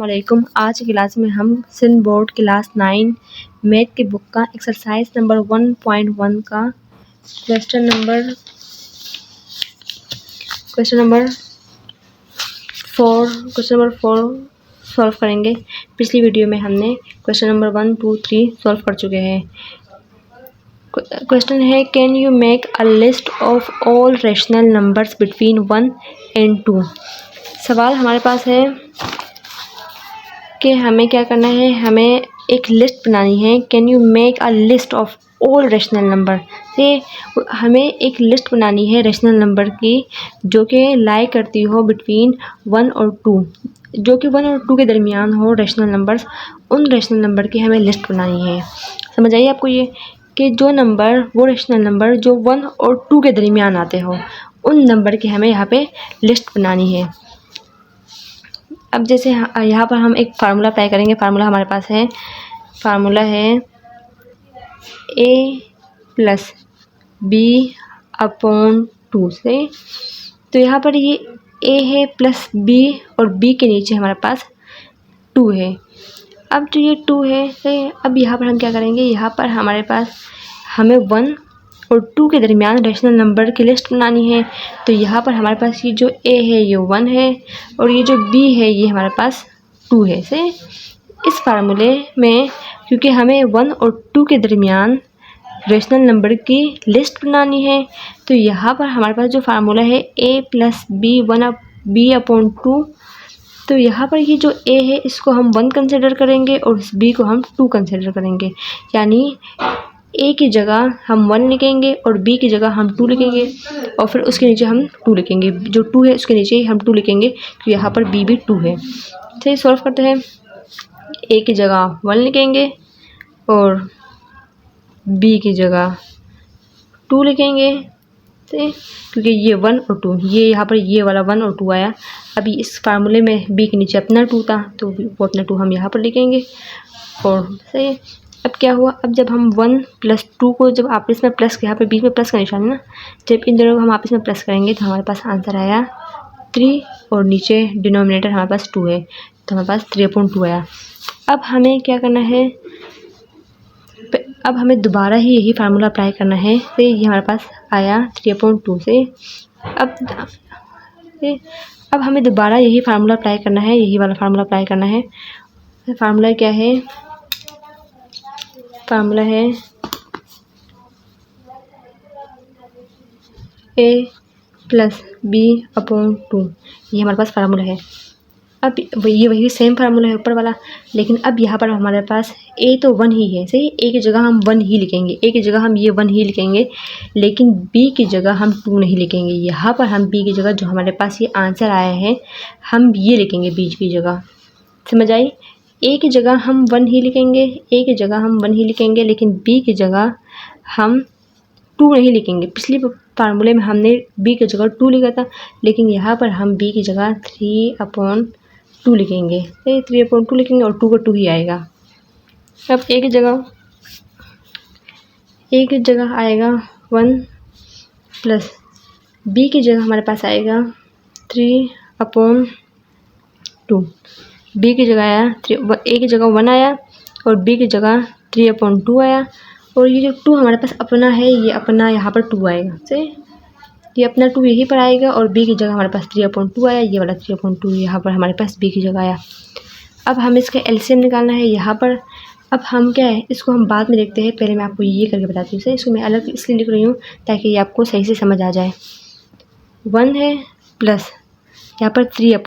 अस्सलामुअलैकुम। आज की क्लास में हम सिंध बोर्ड क्लास 9 मैथ की बुक का एक्सरसाइज नंबर 1.1 का क्वेश्चन नंबर 4 सॉल्व करेंगे। पिछली वीडियो में हमने क्वेश्चन नंबर 1, 2, 3 सॉल्व कर चुके हैं। क्वेश्चन है, can you make a list of all rational numbers between 1 and 2। सवाल हमारे पास है कि हमें क्या करना है, हमें एक लिस्ट बनानी है। Can you make a list of all rational number से हमें एक लिस्ट बनानी है रेशनल नंबर की जो कि लाई करती हो बिटवीन 1 और 2, जो कि 1 और 2 के दरमियान हो रेशनल नंबर्स। उन रेशनल नंबर की हमें लिस्ट बनानी है। समझ आइए आपको ये कि जो नंबर, वो रेशनल नंबर जो 1 और 2 के दरमियान आते हो, उन नंबर की हमें यहाँ पे लिस्ट बनानी है। अब जैसे यहाँ पर हम एक फार्मूला अप्लाई करेंगे। फार्मूला हमारे पास है, फार्मूला है a + b/2 से। तो यहाँ पर ये a है प्लस b और b के नीचे हमारे पास 2 है। अब जो ये 2 है, अब यहाँ पर हम क्या करेंगे, यहाँ पर हमारे पास हमें 1 और 2 के दरमियान रेशनल नंबर की लिस्ट बनानी है। तो यहाँ पर हमारे पास ये जो a है ये 1 है और ये जो b है ये हमारे पास 2 है। से इस फार्मूले में क्योंकि हमें 1 और 2 के दरमियान रेशनल नंबर की लिस्ट बनानी है, तो यहाँ पर हमारे पास जो फार्मूला है a + b/2। तो यहाँ पर ये जो a है इसको हम 1 कंसिडर करेंगे और इस b को हम 2 कंसिडर करेंगे। यानी a की जगह हम 1 लिखेंगे और b की जगह हम 2 लिखेंगे और फिर उसके नीचे हम 2 लिखेंगे। जो 2 है उसके नीचे हम 2 लिखेंगे क्योंकि यहाँ पर b भी 2 है। चलिए सॉल्व करते हैं। a की जगह 1 लिखेंगे और b की जगह 2 लिखेंगे, क्योंकि ये 1 और 2, ये यहाँ पर ये वाला 1 और 2 आया। अभी इस फार्मूले में b के नीचे अपना 2 था तो वो अपना 2 हम यहाँ पर लिखेंगे। और सही, अब क्या हुआ, अब जब हम 1 + 2 को जब आपस में प्लस, यहाँ पर बीच में प्लस का निशान है ना, जब इन दोनों को हम आपस में प्लस करेंगे तो हमारे पास आंसर आया 3 और नीचे डिनोमिनेटर हमारे पास 2 है तो हमारे पास 3/2 आया। अब हमें क्या करना है, अब हमें दोबारा ही यही फार्मूला अप्लाई करना है। तो ये हमारे पास आया 3/2 से। अब हमें दोबारा यही फार्मूला अप्लाई करना है, यही वाला फार्मूला अप्लाई करना है। फार्मूला क्या है, फार्मूला है a + b/2। ये हमारे पास फार्मूला है। अब ये वही सेम फार्मूला है ऊपर वाला, लेकिन अब यहाँ पर हमारे पास a तो 1 ही है। सही, a की जगह हम 1 ही लिखेंगे, a की जगह हम ये 1 ही लिखेंगे, लेकिन b की जगह हम 2 नहीं लिखेंगे। यहाँ पर हम b की जगह जो हमारे पास ये आंसर आया है हम ये लिखेंगे b की जगह। समझ आई, a की जगह हम 1 ही लिखेंगे, a की जगह हम 1 ही लिखेंगे, लेकिन b की जगह हम 2 नहीं लिखेंगे। पिछली फार्मूले में हमने b की जगह 2 लिखा था, लेकिन यहाँ पर हम b की जगह 3/2 लिखेंगे। 3/2 लिखेंगे और 2 का 2 ही आएगा। अब a की जगह आएगा 1 प्लस b की जगह हमारे पास आएगा 3/2। b की जगह आया a की जगह 1 आया और b की जगह 3/2 आया। और ये जो 2 हमारे पास अपना है, ये अपना यहाँ पर 2 आएगा। सही, ये अपना 2 यहीं पर आएगा और b की जगह हमारे पास 3/2 आया। ये वाला 3/2 यहाँ पर हमारे पास b की जगह आया। अब हमें इसका एलसीएम निकालना है यहाँ पर। अब हम क्या है, इसको हम बाद में देखते हैं, पहले मैं आपको ये करके बताती हूँ। सही, इसको मैं अलग इसलिए लिख रही हूँ ताकि ये आपको सही से समझ आ जाए। 1 है प्लस यहाँ पर ये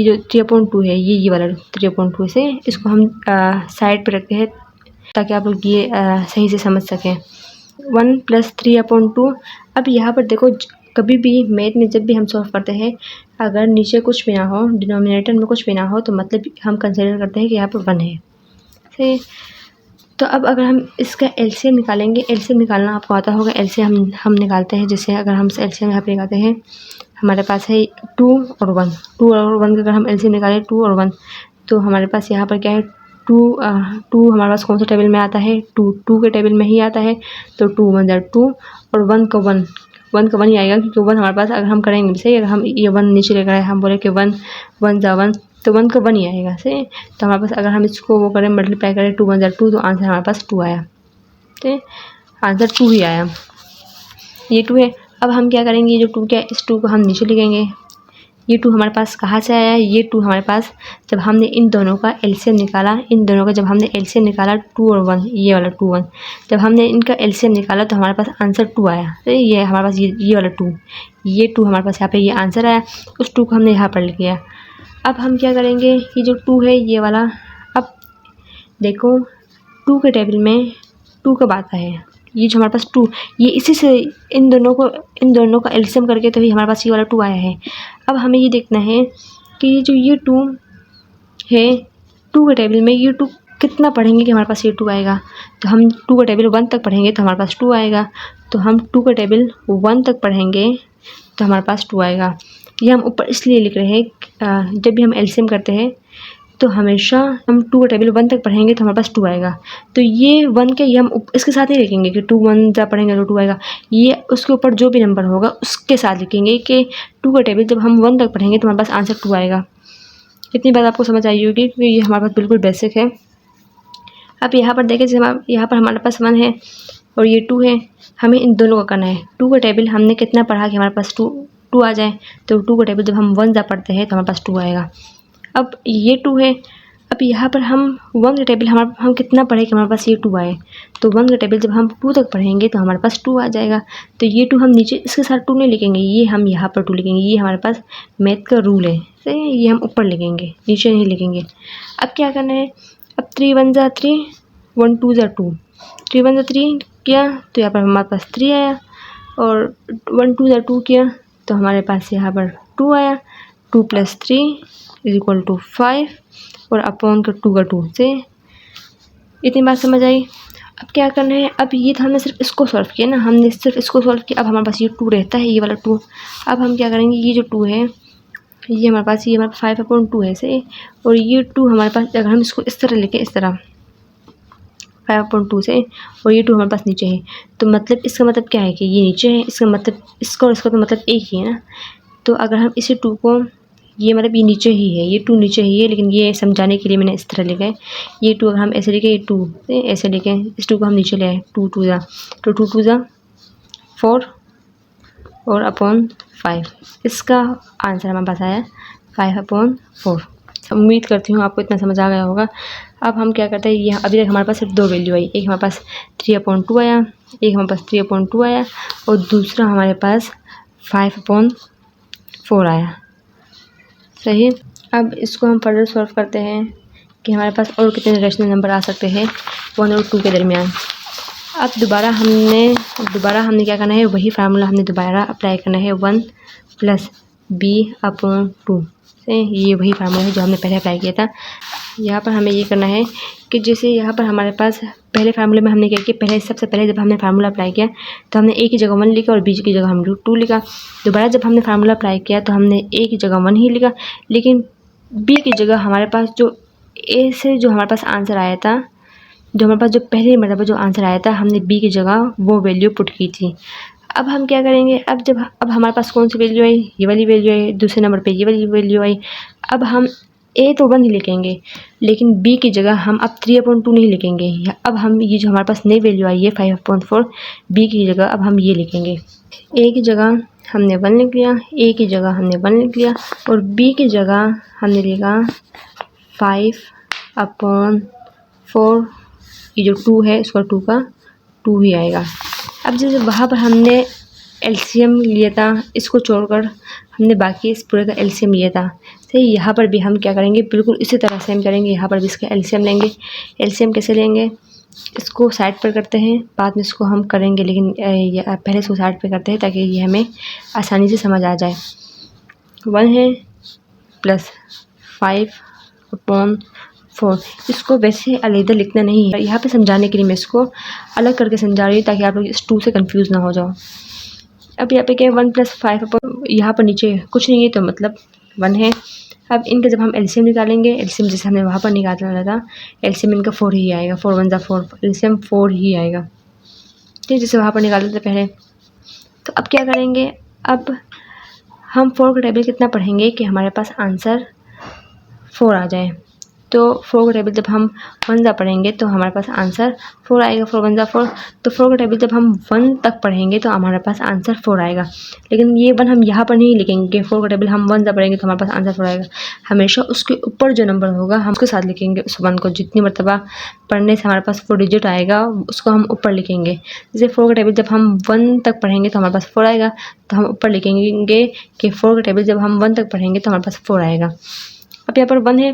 जो 3/2 है, ये वाला 3/2 से इसको हम साइड पर रखते हैं ताकि आप लोग ये सही से समझ सकें। 1 + 3/2। अब यहाँ पर देखो, कभी भी मैथ में जब भी हम सॉल्व करते हैं, अगर नीचे कुछ भी ना हो, डिनोमिनेटर में कुछ भी ना हो, तो मतलब हम कंसिडर करते हैं कि यहाँ पर 1 है। सही, तो अब अगर हम इसका एलसीएम निकालेंगे, एलसीएम निकालना आपको आता होगा। एलसीएम हम निकालते हैं, जैसे अगर हम एलसीएम यहाँ पे निकालते हैं, हमारे पास है 2 और 1। 2 और 1 का अगर हम एलसीएम निकालें 2 और 1, तो हमारे पास यहाँ पर क्या है, 2 हमारे पास कौन सा टेबल में आता है, 2 के टेबल में ही आता है। तो 2 × 1 = 2 और 1 का 1 ही आएगा, क्योंकि 1 हमारे पास अगर हम करेंगे, सही, अगर हम ये 1 नीचे लेकर आए, हम बोले कि 1 × 1 = 1, तो 1 का 1 ही आएगा। सही। तो हमारे पास अगर हम इसको वो करें, मल्टीप्लाई करें 2 1 2, तो आंसर हमारे पास 2 आया। ठीक, आंसर 2 ही आया। ये 2 है। अब हम क्या करेंगे, ये जो 2 क्या है, इस 2 को हम नीचे लिखेंगे। ये 2 हमारे पास कहाँ से आया है, ये 2 हमारे पास जब हमने इन दोनों का एलसीएम निकाला, इन दोनों का जब हमने एलसीएम निकाला 2 और 1, ये वाला 2 1, जब हमने इनका एलसीएम निकाला तो हमारे पास आंसर 2 आया। तो ये हमारे पास ये वाला 2, ये 2 हमारे पास यहाँ पे ये आंसर आया। उस 2 को हमने यहाँ पर लिख लिया। अब हम क्या करेंगे, ये जो 2 है ये वाला, अब देखो 2 के टेबल में 2 कब आता है, ये जो हमारे पास 2, ये इसी से इन दोनों का एलसीएम करके तभी हमारे पास ये वाला 2 आया है। अब हमें ये देखना है कि ये 2 है, 2 के टेबल में ये 2 कितना पढ़ेंगे कि हमारे पास ये 2 आएगा। तो हम 2 का टेबल 1 तक पढ़ेंगे तो हमारे पास 2 आएगा। तो हम 2 का टेबल 1 तक पढ़ेंगे तो हमारे पास 2 आएगा। ये हम ऊपर इसलिए लिख रहे हैं, जब भी हम एलसीएम करते हैं तो हमेशा हम 2 का टेबल 1 तक पढ़ेंगे तो हमारे पास 2 आएगा। तो ये 1 के ये हम इसके साथ ही लिखेंगे कि 2 1 जा पढ़ेंगे तो 2 आएगा। ये उसके ऊपर जो भी नंबर होगा उसके साथ लिखेंगे कि 2 का टेबल जब हम 1 तक पढ़ेंगे तो हमारे पास आंसर 2 आएगा। इतनी बात आपको समझ आई होगी क्योंकि ये हमारे पास बिल्कुल बेसिक है। अब यहाँ पर देखें, जैसे यहाँ पर हमारे पास 1 है और ये 2 है, हमें इन दोनों का करना है। 2 का टेबल हमने कितना पढ़ा कि हमारे पास 2 आ जाए, तो 2 का टेबल जब हम 1 जा पढ़ते हैं तो हमारे पास 2 आएगा। अब ये 2 है, अब यहाँ पर हम 1 का टेबल हम कितना पढ़े कि हमारे पास ये 2 आए, तो 1 का टेबल जब हम 2 तक पढ़ेंगे तो हमारे पास 2 आ जाएगा। तो ये 2 हम नीचे इसके साथ 2 नहीं लिखेंगे, ये हम यहाँ पर 2 लिखेंगे। ये हमारे पास मैथ का रूल है, सही है, ये हम ऊपर लिखेंगे, नीचे नहीं लिखेंगे। अब क्या करना है, अब 3 1 जा 3, 1 2 जा 2, 3 1 जा 3 किया तो यहाँ पर हमारे पास 3 आया, और 1 2 जा 2 किया तो हमारे पास यहाँ पर 2 आया। 2 + 3 = 5 और अपॉन का 2 का 2 से। इतनी बात समझ आई। अब क्या करना है, अब ये था हमने सिर्फ इसको सॉल्व किया ना, हमने सिर्फ इसको सॉल्व किया। अब हमारे पास ये 2 रहता है, ये वाला 2। अब हम क्या करेंगे, ये जो 2 है ये हमारे पास 5/2 है से, और ये 2 हमारे पास अगर हम इसको इस तरह लिखें, इस तरह 5/2 से, और ये 2 हमारे पास नीचे है, तो मतलब इसका मतलब क्या है कि ये नीचे है, इसका मतलब इसका और इसका तो मतलब एक ही है ना। तो अगर हम इसी 2 को, ये मतलब ये नीचे ही है, ये 2 नीचे ही है, लेकिन ये समझाने के लिए मैंने इस तरह लिखा है। ये 2 अगर हम ऐसे लिखें, ये 2 ऐसे लिखें, इस 2 को हम नीचे ले आए, 2 2 जा, तो 2 2 जा 4 और अपॉन 5। इसका आंसर हमारे पास आया 5/4। उम्मीद करती हूँ आपको इतना समझ आ गया होगा। अब हम क्या करते हैं, ये अभी तक हमारे पास सिर्फ 2 वैल्यू आई, एक हमारे पास 3/2 आया, एक हमारे पास 3/2 आया, और दूसरा हमारे पास 5/4 आया। सही। अब इसको हम फर्दर सॉल्व करते हैं कि हमारे पास और कितने रैशनल नंबर आ सकते हैं 1 और 2 के दरमियान। अब दोबारा हमने क्या करना है, वही फार्मूला हमने दोबारा अप्लाई करना है, 1 + b/2 से। ये वही फार्मूला है जो हमने पहले अप्लाई किया था। यहाँ पर हमें ये करना है कि जैसे यहाँ पर हमारे पास पहले फार्मूले में हमने क्या किया, सबसे पहले जब हमने फार्मूला अप्लाई किया तो हमने a की जगह 1 लिखा और b की जगह हम 2 लिखा। दोबारा जब हमने फार्मूला अप्लाई किया तो हमने a की जगह 1 ही लिखा, लेकिन b की जगह हमारे पास जो a से जो हमारे पास आंसर आया था, जो हमारे पास जो पहले मतलब जो आंसर आया था, हमने b की जगह वो वैल्यू पुट की थी। अब हम क्या करेंगे, अब हमारे पास कौन सी वैल्यू आई, ये वाली वैल्यू आई, दूसरे नंबर पे ये वाली वैल्यू आई। अब हम a तो 1 ही लिखेंगे, लेकिन b की जगह हम अब 3/2 नहीं लिखेंगे। अब हम ये जो हमारे पास नई वैल्यू आई है 5/4, b की जगह अब हम ये लिखेंगे। a की जगह हमने 1 लिख लिया, a की जगह हमने 1 लिख लिया, और b की जगह हमने लिखा 5/4। ये जो 2 है इसका 2 का 2 ही आएगा। अब जैसे वहाँ पर हमने एलसीएम लिया था, इसको छोड़कर हमने बाकी इस पूरे का एलसीएम लिया था, तो यहाँ पर भी हम क्या करेंगे, बिल्कुल इसी तरह से हम करेंगे। यहाँ पर भी इसका एलसीएम लेंगे। एलसीएम कैसे लेंगे, इसको साइड पर करते हैं, बाद में इसको हम करेंगे, लेकिन पहले इसको साइड पर करते हैं ताकि ये हमें आसानी से समझ आ जाए। 1 है + 5/4। इसको वैसे अलग लिखना नहीं है, यहाँ पे समझाने के लिए मैं इसको अलग करके समझा रही हूँ ताकि आप लोग इस 2 से कंफ्यूज ना हो जाओ। अब यहाँ पे क्या है, 1 + 5/4, यहाँ पर नीचे कुछ नहीं है तो मतलब 1 है। अब इनका जब हम एलसीएम निकालेंगे, एलसीएम जैसे हमने वहाँ पर निकाला था, एलसीएम इनका 4 ही आएगा, 4 1 जा 4, एलसीएम 4 ही आएगा, ठीक, जैसे वहाँ पर निकालते थे पहले। तो अब क्या करेंगे, अब हम 4 का टेबल कितना पढ़ेंगे कि हमारे पास आंसर 4 आ जाए, तो 4 का टेबल जब हम 1 जा पढ़ेंगे तो हमारे पास आंसर 4 आएगा। 4 1 जा 4, तो 4 का टेबल जब हम 1 तक पढ़ेंगे तो हमारे पास आंसर 4 आएगा। लेकिन ये 1 हम यहाँ पर नहीं लिखेंगे। 4 का टेबल हम 1 जा पढ़ेंगे तो हमारे पास आंसर 4 आएगा। हमेशा उसके ऊपर जो नंबर होगा हम उसके साथ लिखेंगे उस 1 को। जितनी मरतबा पढ़ने से हमारे पास 4 डिजिट आएगा उसको हम ऊपर लिखेंगे। जैसे 4 का टेबल जब हम 1 तक पढ़ेंगे तो हमारे पास 4 आएगा, तो हम ऊपर लिखेंगे कि 4 का टेबल जब हम 1 तक पढ़ेंगे तो हमारे पास 4 आएगा। अब यहाँ पर 1 है,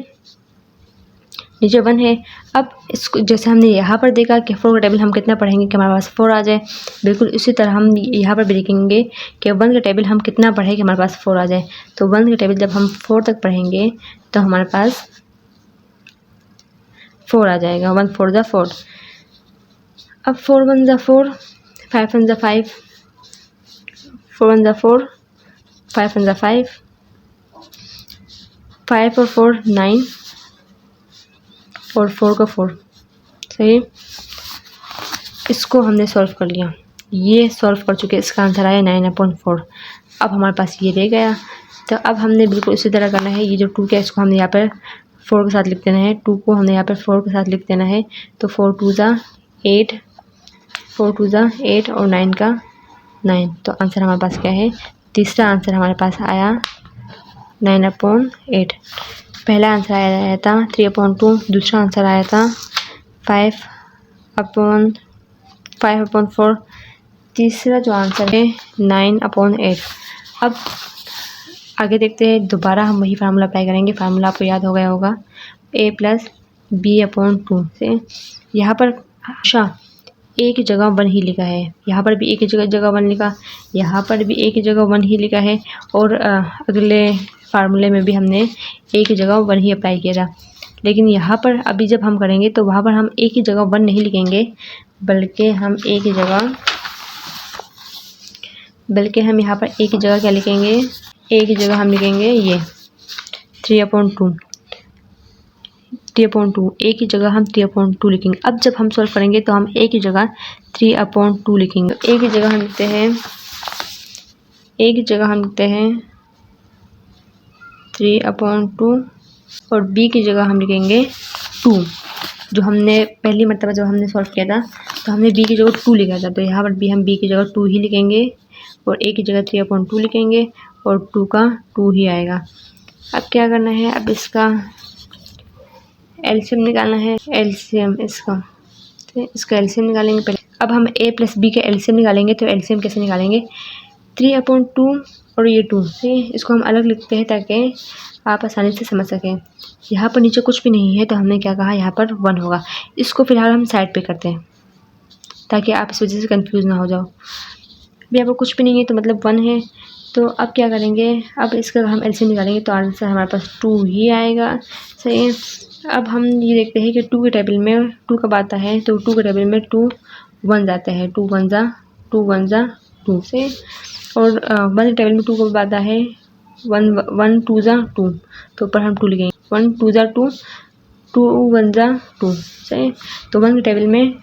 नीचे 1 है। अब इसको जैसे हमने यहाँ पर देखा कि 4 का टेबल हम कितना पढ़ेंगे कि हमारे पास 4 आ जाए, बिल्कुल इसी तरह हम यहाँ पर भी लिखेंगे कि 1 का टेबल हम कितना पढ़ें कि हमारे पास 4 आ जाए। तो 1 का टेबल जब हम 4 तक पढ़ेंगे तो हमारे पास 4 आ जाएगा। 1 4 जा 4। अब 4 1 जा 4, 5 1 जा 5, 4 1 जा 4, 5 1 जा 5, 5 और 4 9 और 4 का 4। सही, इसको हमने सॉल्व कर लिया, ये सॉल्व कर चुके। इसका आंसर आया 9/4। अब हमारे पास ये रह गया। तो अब हमने बिल्कुल इसी तरह करना है। ये जो 2 का इसको हमने यहाँ पर 4 के साथ लिख देना है, 2 को हमने यहाँ पर 4 के साथ लिख देना है। तो 4 2 जा 8, 4 2 जा 8 और 9 का 9। तो आंसर हमारे पास क्या है? तीसरा आंसर हमारे पास आया 9/8। पहला आंसर आया था 3/2, दूसरा आंसर आया था 5/4, तीसरा जो आंसर है 9/8। अब आगे देखते हैं, दोबारा हम वही फार्मूला अप्लाई करेंगे। फार्मूला आपको याद हो गया होगा, a + b/2 से। यहाँ पर हमेशा एक ही जगह 1 ही लिखा है, यहाँ पर भी एक ही जगह 1 लिखा, यहाँ पर भी एक ही जगह 1 ही लिखा है, और अगले फार्मूले में भी हमने एक ही जगह 1 ही अप्लाई किया था। लेकिन यहाँ पर अभी जब हम करेंगे तो वहाँ पर हम एक ही जगह 1 नहीं लिखेंगे, बल्कि हम यहाँ पर एक ही जगह क्या लिखेंगे? एक ही जगह हम लिखेंगे ये 3/2, एक ही जगह हम 3/2 लिखेंगे। अब जब हम सॉल्व करेंगे तो हम एक ही जगह 3/2 लिखेंगे। एक ही जगह हम लिखते हैं 3/2 और b की जगह हम लिखेंगे 2। जो हमने पहली मरतबा जब हमने सॉल्व किया था तो हमने b की जगह 2 लिखा था, तो यहाँ पर भी हम b की जगह 2 ही लिखेंगे और a की जगह 3/2 लिखेंगे और 2 का 2 ही आएगा। अब क्या करना है? अब इसका एलसीएम निकालना है। एलसीएम इसका एलसीएम निकालेंगे पहले। अब हम a + b का एलसीएम निकालेंगे। तो एलसीएम कैसे निकालेंगे? 3/2 और ये 2 से इसको हम अलग लिखते हैं ताकि आप आसानी से समझ सकें। यहाँ पर नीचे कुछ भी नहीं है तो हमने क्या कहा, यहाँ पर 1 होगा। इसको फिलहाल हम साइड पे करते हैं ताकि आप इस वजह से कंफ्यूज ना हो जाओ। अब यहाँ पर कुछ भी नहीं है तो मतलब 1 है। तो अब क्या करेंगे? अब इसका हम एलसीएम निकालेंगे तो आंसर हमारे पास 2 ही आएगा। सही है। अब हम ये देखते हैं कि 2 के टेबल में 2 कब आता है, तो 2 के टेबल में 2 1 जाता है। 2 1 जा 2 से। और 1 के टेबल में 2 कब आता है? 1 2 जा 2, तो ऊपर हम 2 लिखेंगे। 1 2 जा 2, 2 1 जा 2। सही। तो 1 के टेबल में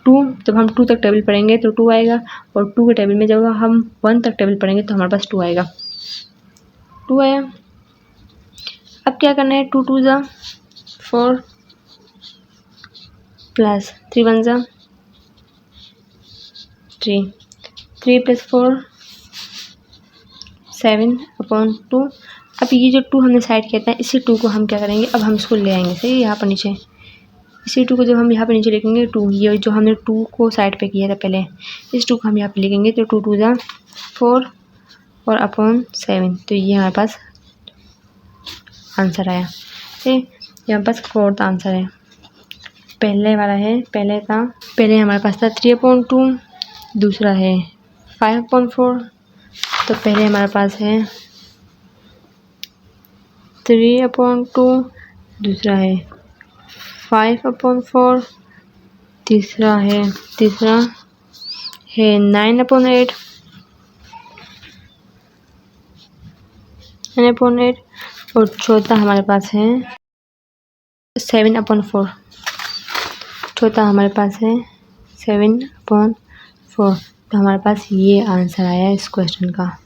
2, जब हम 2 तक टेबल पढ़ेंगे तो 2 आएगा, और 2 के टेबल में जब हम 1 तक टेबल पढ़ेंगे तो हमारे पास 2 आएगा। 2 आया। अब क्या करना है? 2 2 जा 4 प्लस 3 1 जा 3, 3 + 4 7/2। अब ये जो 2 हमने साइड किया था, इसी 2 को हम क्या करेंगे? अब हम इसको ले आएंगे। सही है। यहाँ पर नीचे इसी 2 को जब हम यहाँ पर नीचे लिखेंगे 2, ये जो हमने 2 को साइड पे किया था पहले, इस 2 को हम यहाँ पे लिखेंगे। तो 2 2 जा 4 और /7। तो ये हमारे पास आंसर आया। ठीक, यहाँ पास 4th आंसर है। पहले वाला है, पहले हमारे पास था 3/2, दूसरा है 5/4। तो पहले हमारे पास है 3/2, दूसरा है 5/4, तीसरा है 9/8 और चौथा हमारे पास है 7/4। चौथा हमारे पास है 7/4। तो हमारे पास ये आंसर आया इस क्वेश्चन का।